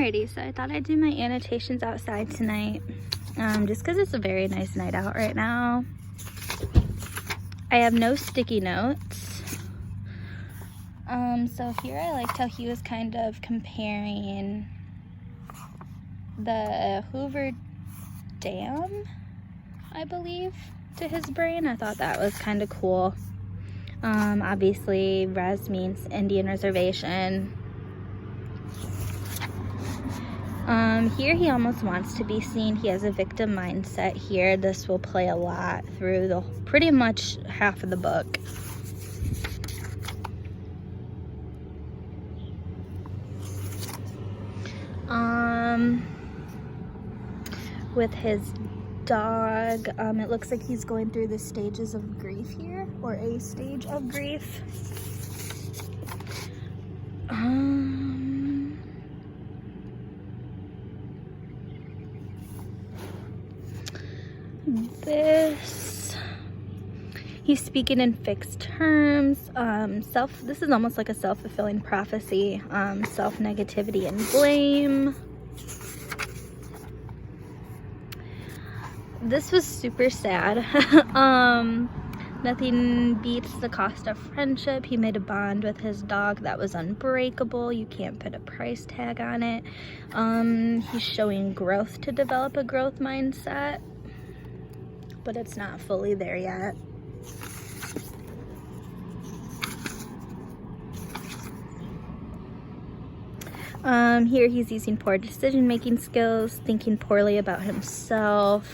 Alrighty, so I thought I'd do my annotations outside tonight, just because it's a very nice night out right now. I have no sticky notes. So here I liked how he was kind of comparing the Hoover Dam, I believe, to his brain. I thought that was kind of cool. Obviously, res means Indian reservation. Here he almost wants to be seen. He has a victim mindset here. This will play a lot through the pretty much half of the book. With his dog, it looks like he's going through the stages of grief here, or a stage of grief. He's speaking in fixed terms. This is almost like a self-fulfilling prophecy. Self-negativity and blame. This was super sad. Nothing beats the cost of friendship. He made a bond with his dog that was unbreakable. You can't put a price tag on it. He's showing growth to develop a growth mindset, but it's not fully there yet. Here he's using poor decision-making skills, thinking poorly about himself.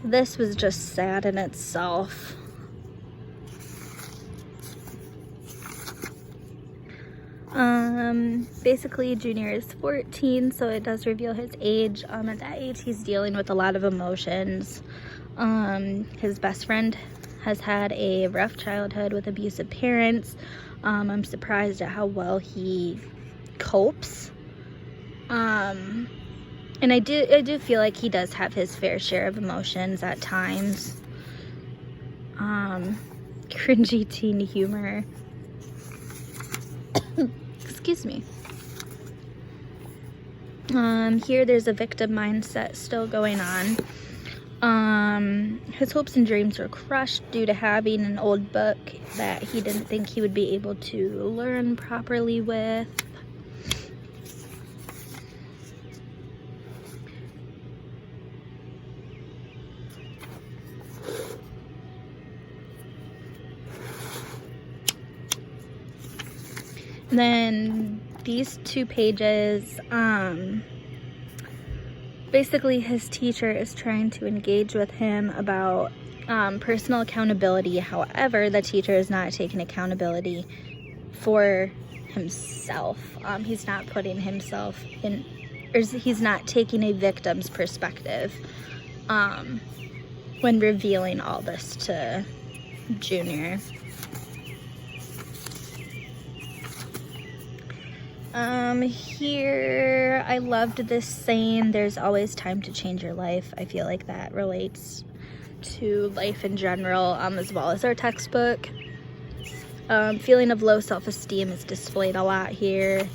This was just sad in itself. Basically Junior is 14, so it does reveal his age. At that age he's dealing with a lot of emotions. His best friend has had a rough childhood with abusive parents. I'm surprised at how well he copes. And I do feel like he does have his fair share of emotions at times. Cringy teen humor. Excuse me. Here there's a victim mindset still going on. His hopes and dreams were crushed due to having an old book that he didn't think he would be able to learn properly with. And then these 2 pages, basically his teacher is trying to engage with him about personal accountability. However, the teacher is not taking accountability for himself. He's not putting himself in, or he's not taking a victim's perspective when revealing all this to Junior. Here, I loved this saying, there's always time to change your life. I feel like that relates to life in general, as well as our textbook. Feeling of low self-esteem is displayed a lot here.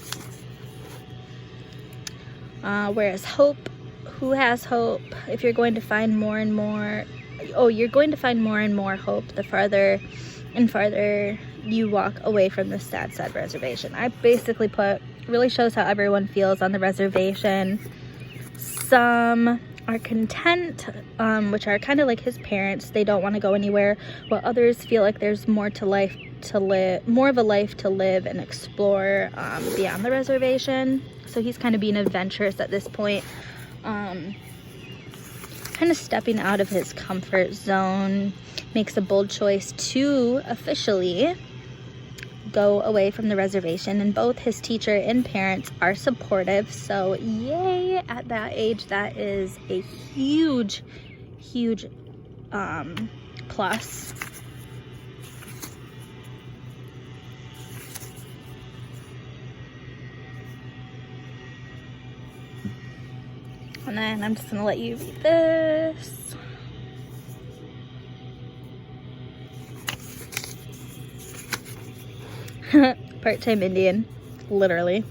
Whereas hope, who has hope? If you're going to find more and more, you're going to find more and more hope the farther and farther you walk away from the sad reservation. I basically put, really shows how everyone feels on the reservation. Some are content, which are kind of like his parents. They don't want to go anywhere, while others feel like there's more to life to live, more of a life to live and explore beyond the reservation. So he's kind of being adventurous at this point, kind of stepping out of his comfort zone. Makes a bold choice to officially go away from the reservation, and both his teacher and parents are supportive, so yay. At that age, that is a huge plus. And then I'm just gonna let you read this. Part-time Indian, literally.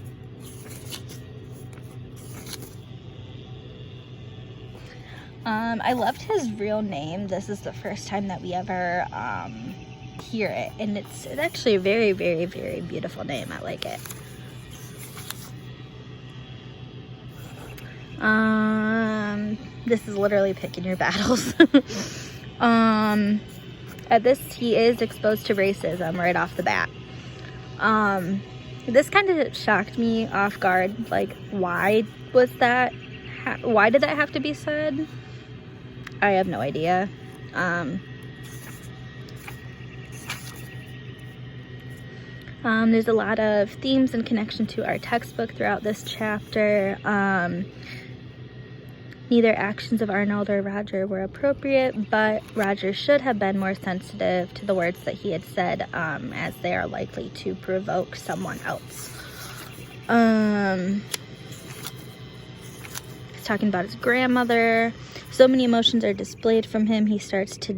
I loved his real name. This is the first time that we ever hear it, and it's actually a very, very, very beautiful name. I like it. This is literally picking your battles. At this, he is exposed to racism right off the bat. This kind of shocked me off guard. Like, why was that? Why did that have to be said? I have no idea. There's a lot of themes in connection to our textbook throughout this chapter. Neither actions of Arnold or Roger were appropriate, but Roger should have been more sensitive to the words that he had said, as they are likely to provoke someone else. He's talking about his grandmother. So many emotions are displayed from him. He starts to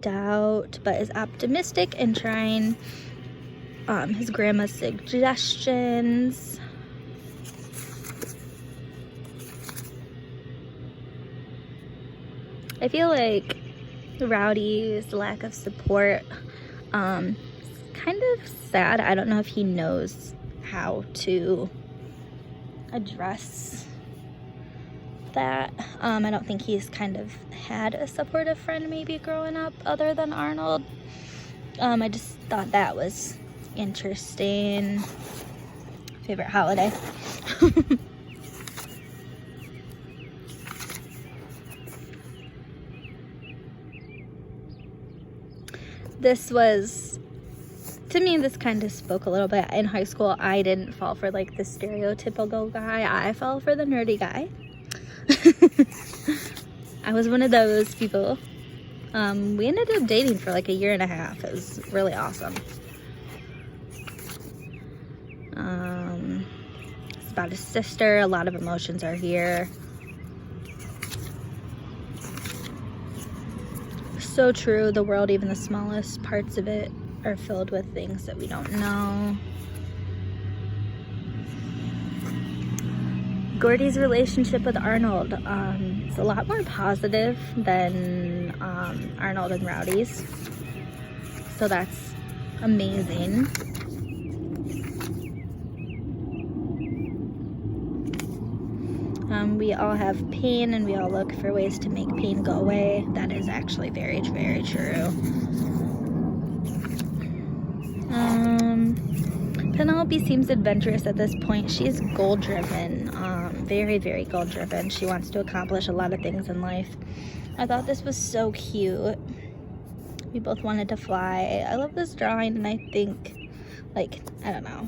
doubt, but is optimistic and trying his grandma's suggestions. I feel like Rowdy's lack of support is kind of sad. I don't know if he knows how to address that. I don't think he's kind of had a supportive friend maybe growing up other than Arnold. I just thought that was interesting. Favorite holiday. This was, to me, this kind of spoke a little bit. In high school, I didn't fall for like the stereotypical guy. I fell for the nerdy guy. I was one of those people. We ended up dating for like a year and a half. It was really awesome. It's about his sister. A lot of emotions are here. So true. The world, even the smallest parts of it, are filled with things that we don't know. Gordy's relationship with Arnold is a lot more positive than Arnold and Rowdy's. So that's amazing. We all have pain and we all look for ways to make pain go away. That is actually very, very true. Penelope seems adventurous at this point. She's goal-driven, very, very goal-driven. She wants to accomplish a lot of things in life. I thought this was so cute. We both wanted to fly. I love this drawing, and I think, like, I don't know,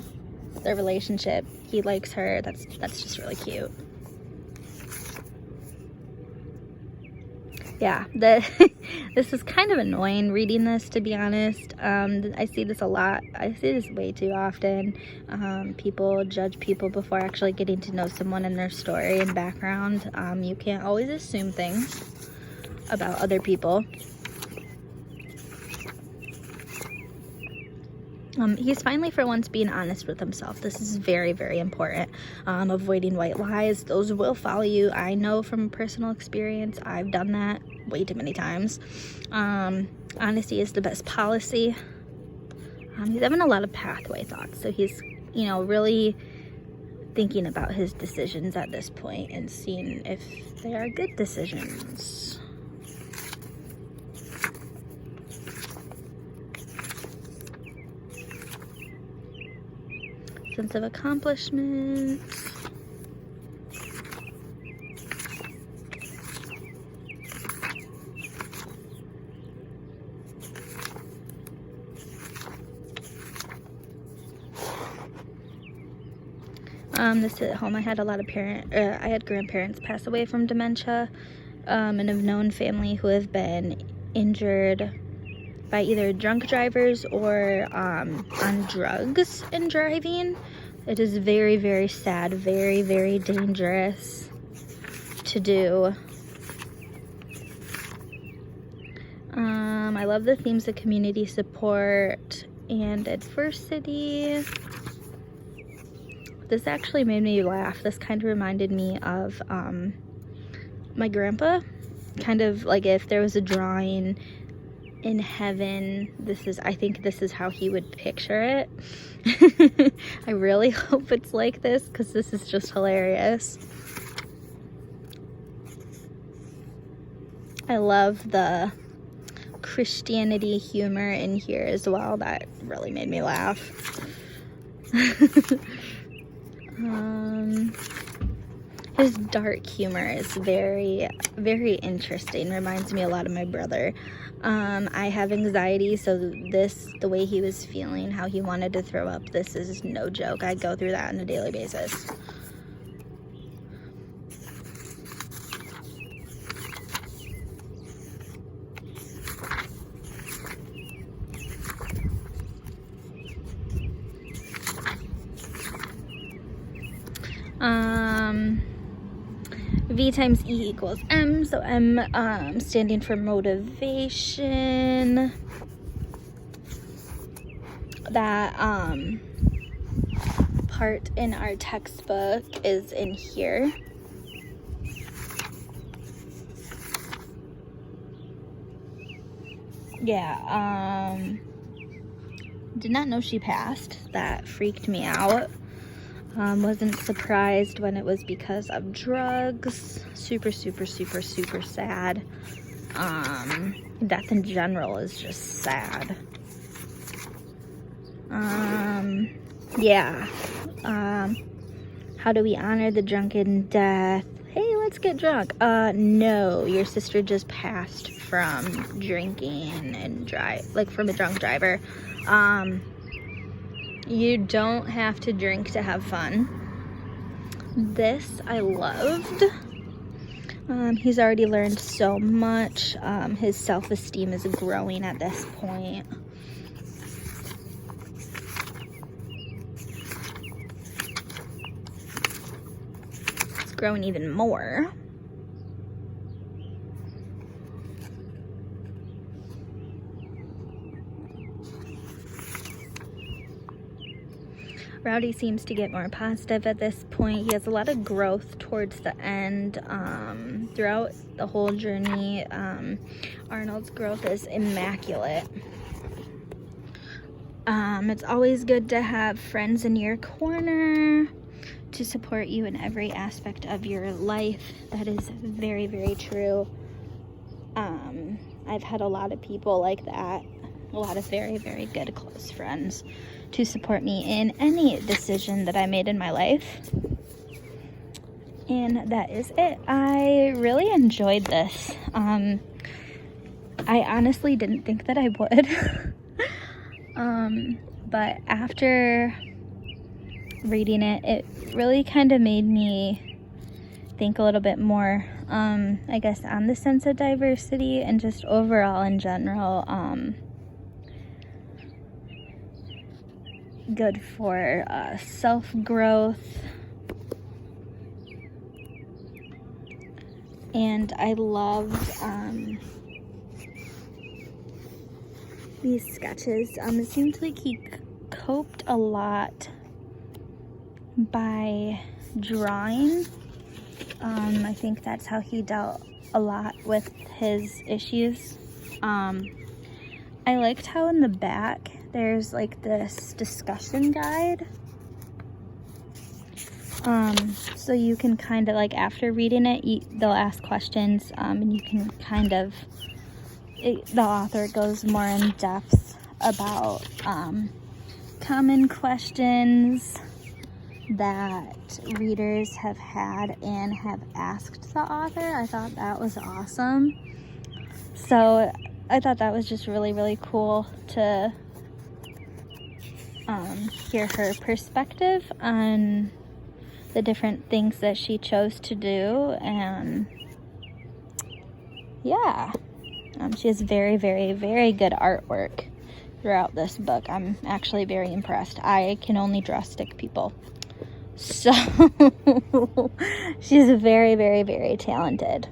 their relationship, he likes her. That's just really cute. Yeah, this is kind of annoying reading this, to be honest. I see this a lot. I see this way too often. People judge people before actually getting to know someone and their story and background. You can't always assume things about other people. He's finally, for once, being honest with himself. This is very, very important. Avoiding white lies. Those will follow you. I know from personal experience. I've done that way too many times. Honesty is the best policy. He's having a lot of pathway thoughts. So he's, really thinking about his decisions at this point and seeing if they are good decisions. Sense of accomplishment. This at home, I had a lot of I had grandparents pass away from dementia, and have known family who have been injured by either drunk drivers or on drugs and driving. It is very, very sad, very, very dangerous to do. I love the themes of community support and adversity. This actually made me laugh. This kind of reminded me of my grandpa, kind of like if there was a drawing in heaven, I think this is how he would picture it. I really hope it's like this, because this is just hilarious. I love the Christianity humor in here as well. That really made me laugh. His dark humor is very, very interesting. Reminds me a lot of my brother. I have anxiety, so the way he was feeling, how he wanted to throw up, this is no joke. I go through that on a daily basis. V times E equals M, so M standing for motivation. That part in our textbook is in here. Yeah, did not know she passed. That freaked me out. Wasn't surprised when it was because of drugs. Super, super, super, super sad. Death in general is just sad. Yeah. How do we honor the drunken death? Hey, let's get drunk. No, your sister just passed from drinking and from a drunk driver. You don't have to drink to have fun. This I loved. He's already learned so much. His self-esteem is growing at this point. It's growing even more. Rowdy seems to get more positive at this point. He has a lot of growth towards the end. Throughout the whole journey, Arnold's growth is immaculate. It's always good to have friends in your corner to support you in every aspect of your life. That is very, very true. I've had a lot of people like that. A lot of very, very good close friends to support me in any decision that I made in my life. And that is it. I really enjoyed this. I honestly didn't think that I would. But after reading it, it really kind of made me think a little bit more, I guess, on the sense of diversity and just overall in general. Good for self-growth. And I loved these sketches. It seemed like he coped a lot by drawing. I think that's how he dealt a lot with his issues. I liked how in the back there's like this discussion guide. So you can kind of like, after reading it, they'll ask questions, and you can kind of, the author goes more in depth about common questions that readers have had and have asked the author. I thought that was awesome. So I thought that was just really, really cool to hear her perspective on the different things that she chose to do. And yeah, she has very, very, very good artwork throughout this book. I'm actually very impressed. I can only draw stick people, so she's very, very, very talented.